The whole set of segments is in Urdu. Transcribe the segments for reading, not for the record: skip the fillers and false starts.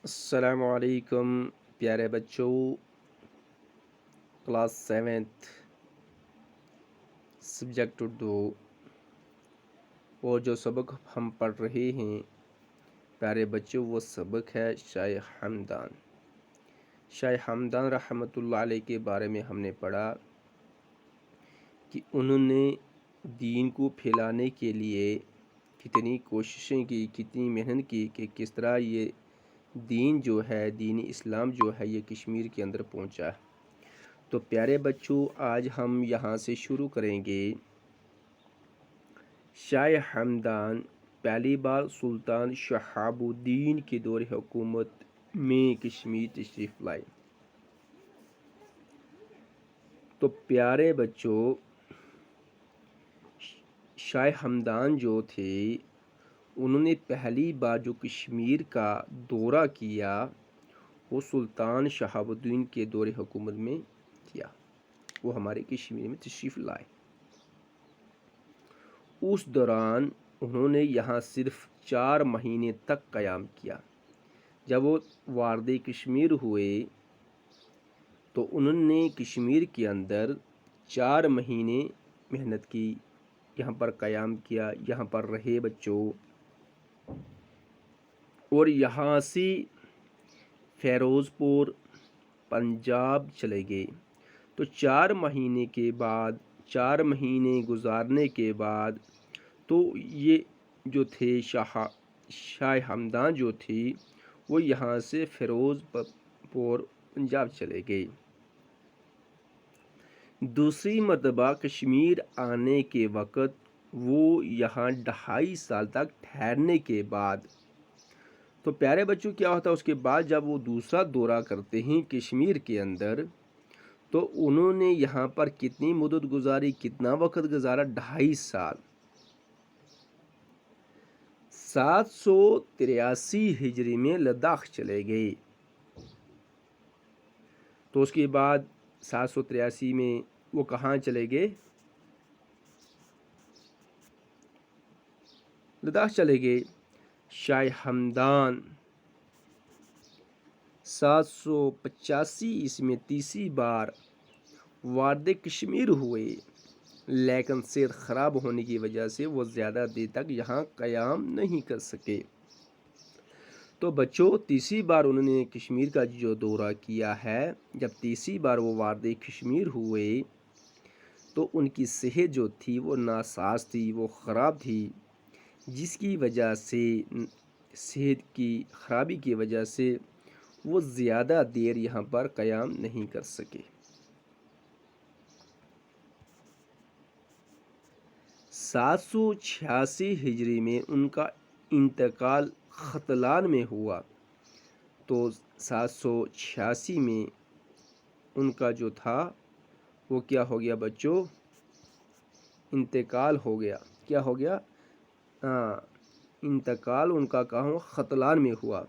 السلام علیکم پیارے بچوں، کلاس 7 سبجیکٹ اردو، اور جو سبق ہم پڑھ رہے ہیں پیارے بچوں وہ سبق ہے شاہ ہمدان رحمۃ اللہ علیہ کے بارے میں ہم نے پڑھا کہ انہوں نے دین کو پھیلانے کے لیے کتنی کوششیں کی، کتنی محنت کی کہ کس طرح یہ دین جو ہے، دین اسلام جو ہے، یہ کشمیر کے اندر پہنچا۔ تو پیارے بچوں آج ہم یہاں سے شروع کریں گے۔ شاہ ہمدان پہلی بار سلطان شہاب الدین کے دور حکومت میں کشمیر تشریف لائے۔ تو پیارے بچوں شاہ ہمدان جو تھے انہوں نے پہلی بار جو کشمیر کا دورہ کیا وہ سلطان شہاب الدین کے دور حکومت میں کیا، وہ ہمارے کشمیر میں تشریف لائے۔ اس دوران انہوں نے یہاں صرف 4 مہینے تک قیام کیا۔ جب وہ وارد کشمیر ہوئے تو انہوں نے کشمیر کے اندر 4 مہینے محنت کی، یہاں پر قیام کیا، یہاں پر رہے بچوں، اور یہاں سے فیروز پور پنجاب چلے گئے۔ تو 4 مہینے کے بعد، 4 مہینے گزارنے کے بعد تو یہ جو تھے شاہ ہمدان جو تھی وہ یہاں سے فیروز پور پنجاب چلے گئے۔ دوسری مرتبہ کشمیر آنے کے وقت وہ یہاں 2.5 سال تک ٹھہرنے کے بعد، تو پیارے بچوں کیا ہوتا ہے اس کے بعد جب وہ دوسرا دورہ کرتے ہیں کشمیر کے اندر تو انہوں نے یہاں پر کتنی مدت گزاری، کتنا وقت گزارا؟ 2.5 سال۔ 783 ہجری میں لداخ چلے گئے۔ تو اس کے بعد 783 میں وہ کہاں چلے گئے؟ لداخ چلے گئے۔ شاہ ہمدان 785 میں تیسری بار وارد کشمیر ہوئے، لیکن صحت خراب ہونے کی وجہ سے وہ زیادہ دیر تک یہاں قیام نہیں کر سکے۔ تو بچوں تیسری بار انہوں نے کشمیر کا جو دورہ کیا ہے، جب تیسری بار وہ وارد کشمیر ہوئے تو ان کی صحت جو تھی وہ ناساز تھی، وہ خراب تھی، جس کی وجہ سے صحت کی خرابی کی وجہ سے وہ زیادہ دیر یہاں پر قیام نہیں کر سکے۔ 786 ہجری میں ان کا انتقال ختلان میں ہوا۔ تو 786 میں ان کا جو تھا وہ کیا ہو گیا بچوں؟ انتقال ہو گیا۔ کیا ہو گیا؟ انتقال ان کا کہاں؟ ختلان میں ہوا،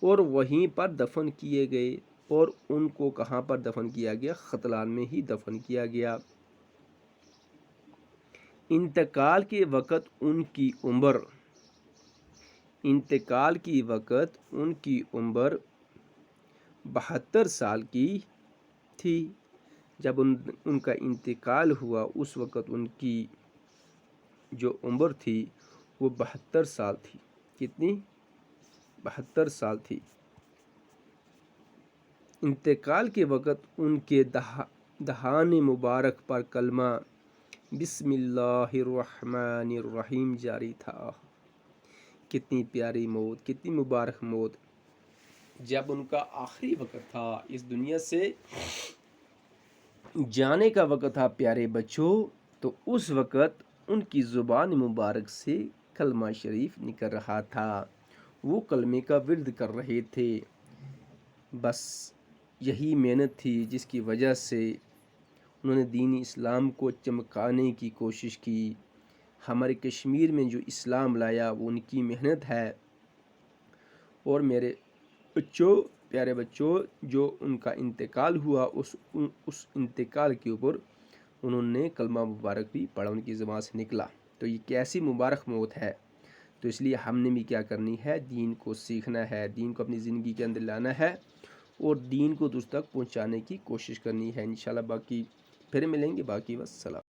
اور وہیں پر دفن کیے گئے۔ اور ان کو کہاں پر دفن کیا گیا؟ ختلان میں ہی دفن کیا گیا۔ انتقال کے وقت ان کی عمر 72 سال کی تھی۔ جب ان کا انتقال ہوا اس وقت ان کی جو عمر تھی وہ 72 سال تھی۔ کتنی؟ 72 سال تھی۔ انتقال کے وقت ان کے دہان مبارک پر کلمہ بسم اللہ الرحمن الرحیم جاری تھا۔ کتنی پیاری موت، کتنی مبارک موت! جب ان کا آخری وقت تھا، اس دنیا سے جانے کا وقت تھا پیارے بچوں، تو اس وقت ان کی زبان مبارک سے کلمہ شریف نکل رہا تھا، وہ کلمے کا ورد کر رہے تھے۔ بس یہی محنت تھی جس کی وجہ سے انہوں نے دین اسلام کو چمکانے کی کوشش کی۔ ہمارے کشمیر میں جو اسلام لایا وہ ان کی محنت ہے۔ اور میرے بچوں، پیارے بچوں، جو ان کا انتقال ہوا اس انتقال کے اوپر انہوں نے کلمہ مبارک بھی پڑھا، ان کی زبان سے نکلا۔ تو یہ کیسی مبارک موت ہے! تو اس لیے ہم نے بھی کیا کرنی ہے، دین کو سیکھنا ہے، دین کو اپنی زندگی کے اندر لانا ہے اور دین کو دوسروں تک پہنچانے کی کوشش کرنی ہے انشاءاللہ۔ باقی پھر ملیں گے، باقی والسلام۔